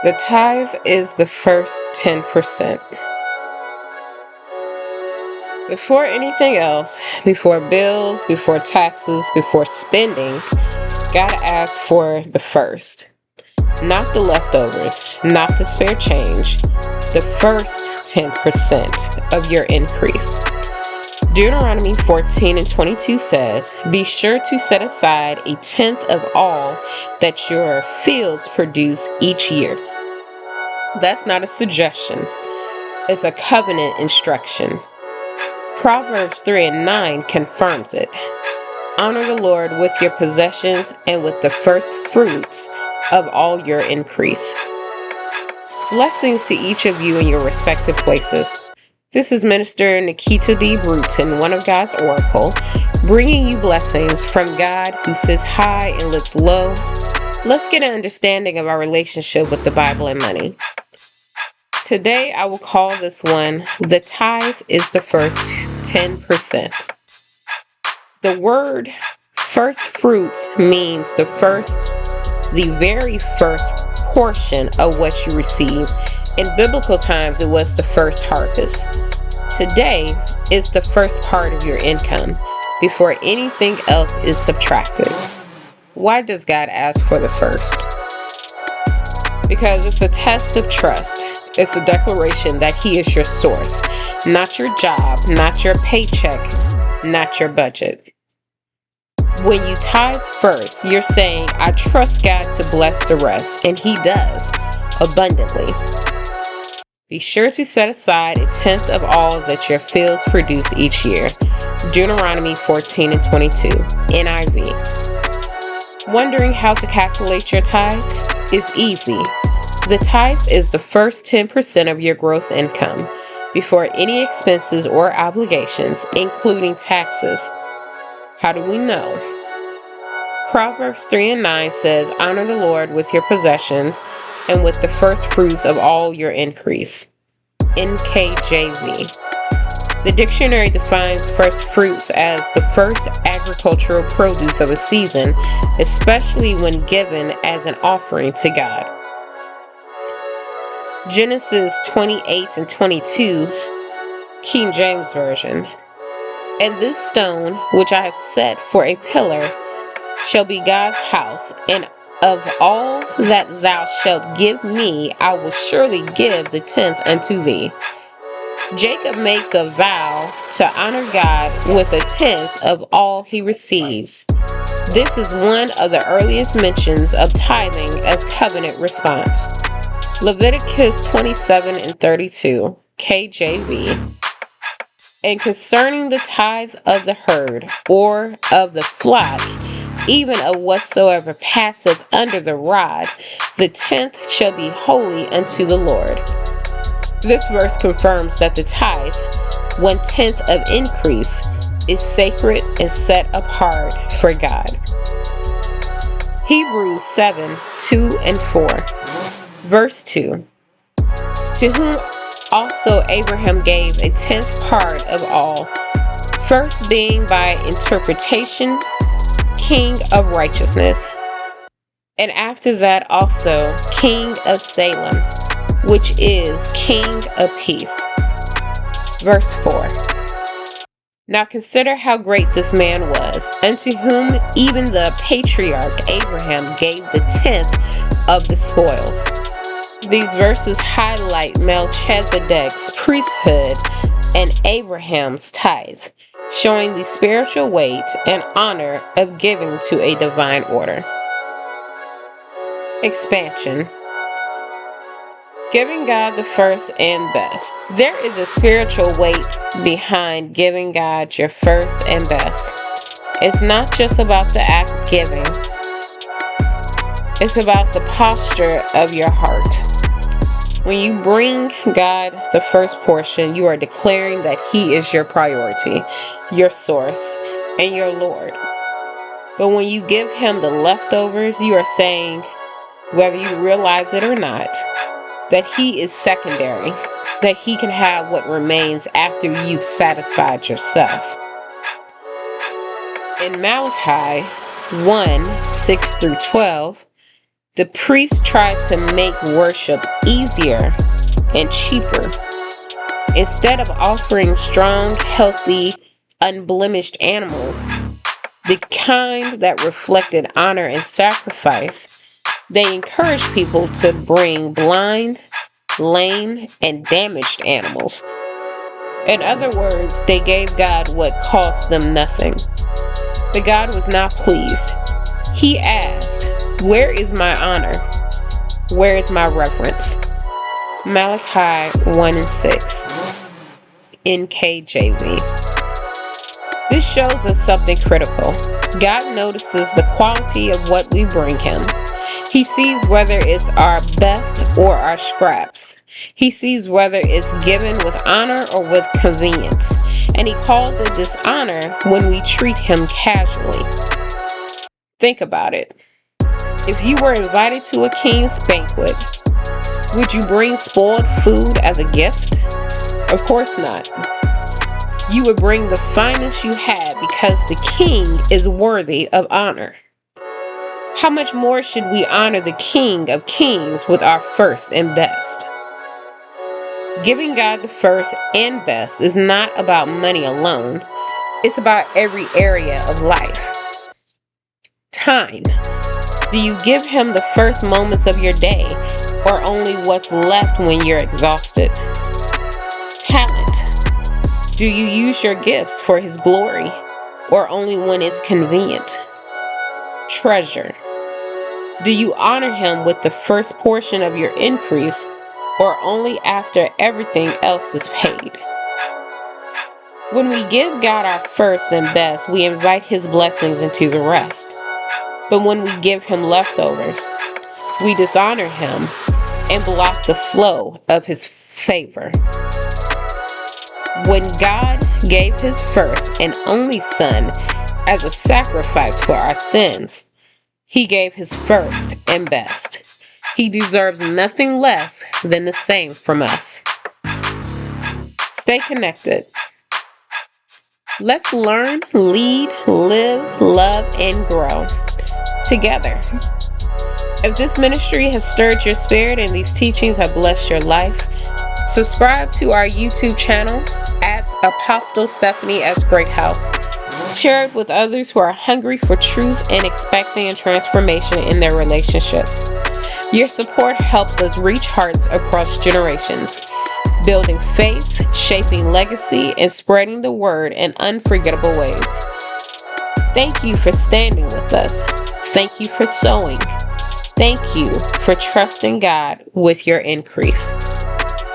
The tithe is the first 10%. Before anything else, before bills, before taxes, before spending, God asks for the first. Not the leftovers, not the spare change, the first 10% of your increase. Deuteronomy 14:22 says, "Be sure to set aside a tenth of all that your fields produce each year." That's not a suggestion. It's a covenant instruction. Proverbs 3:9 confirms it. Honor the Lord with your possessions and with the first fruits of all your increase. Blessings to each of you in your respective places. This is Minister Nikita D. Bruton, one of God's Oracle, bringing you blessings from God who sits high and looks low. Let's get an understanding of our relationship with the Bible and money. Today I will call this one, the tithe is the first 10%. The word first fruits means the very first portion of what you receive. In biblical times, it was the first harvest. Today is the first part of your income before anything else is subtracted. Why does God ask for the first? Because it's a test of trust. It's a declaration that He is your source, not your job, not your paycheck, not your budget. When you tithe first, you're saying, I trust God to bless the rest, and He does, abundantly. Be sure to set aside a tenth of all that your fields produce each year. Deuteronomy 14:22, NIV. Wondering how to calculate your tithe? It's easy. The tithe is the first 10% of your gross income, before any expenses or obligations, including taxes. How do we know? Proverbs 3:9 says, honor the Lord with your possessions and with the first fruits of all your increase. NKJV. The dictionary defines first fruits as the first agricultural produce of a season, especially when given as an offering to God. Genesis 28:22, King James Version. And this stone, which I have set for a pillar, shall be God's house, and of all that thou shalt give me, I will surely give the tenth unto thee. Jacob makes a vow to honor God with a tenth of all he receives. This is one of the earliest mentions of tithing as covenant response. Leviticus 27:32, KJV. And concerning the tithe of the herd, or of the flock, even of whatsoever passeth under the rod, the tenth shall be holy unto the Lord. This verse confirms that the tithe, 1/10 of increase, is sacred and set apart for God. Hebrews 7:2-4. Verse 2. To whom also Abraham gave a tenth part of all, first being by interpretation king of righteousness, and after that also king of Salem, which is king of peace. Verse 4. Now consider how great this man was, unto whom even the patriarch Abraham gave the tenth of the spoils. These verses highlight Melchizedek's priesthood and Abraham's tithe, showing the spiritual weight and honor of giving to a divine order. Expansion. Giving God the first and best. There is a spiritual weight behind giving God your first and best. It's not just about the act of giving. It's about the posture of your heart. When you bring God the first portion, you are declaring that He is your priority, your source, and your Lord. But when you give Him the leftovers, you are saying, whether you realize it or not, that He is secondary, that He can have what remains after you've satisfied yourself. In Malachi 1:6-12, The priests tried to make worship easier and cheaper. Instead of offering strong, healthy, unblemished animals, the kind that reflected honor and sacrifice, they encouraged people to bring blind, lame, and damaged animals. In other words, they gave God what cost them nothing. But God was not pleased. He asked, "Where is my honor? Where is my reverence?" Malachi 1:6, NKJV. This shows us something critical. God notices the quality of what we bring Him. He sees whether it's our best or our scraps. He sees whether it's given with honor or with convenience. And He calls it dishonor when we treat Him casually. Think about it. If you were invited to a king's banquet, would you bring spoiled food as a gift? Of course not. You would bring the finest you had because the king is worthy of honor. How much more should we honor the King of Kings with our first and best? Giving God the first and best is not about money alone. It's about every area of life. Time. Do you give Him the first moments of your day, or only what's left when you're exhausted? Talent. Do you use your gifts for His glory, or only when it's convenient? Treasure. Do you honor Him with the first portion of your increase, or only after everything else is paid? When we give God our first and best, we invite His blessings into the rest. But when we give Him leftovers, we dishonor Him and block the flow of His favor. When God gave His first and only Son as a sacrifice for our sins, He gave His first and best. He deserves nothing less than the same from us. Stay connected. Let's learn, lead, live, love, and grow together. If this ministry has stirred your spirit and these teachings have blessed your life, subscribe to our YouTube channel at Apostle Stephanie S. Greathouse. Share it with others who are hungry for truth and expecting a transformation in their relationship. Your support helps us reach hearts across generations, building faith, shaping legacy, and spreading the word in unforgettable ways. Thank you for standing with us. Thank you for sowing. Thank you for trusting God with your increase.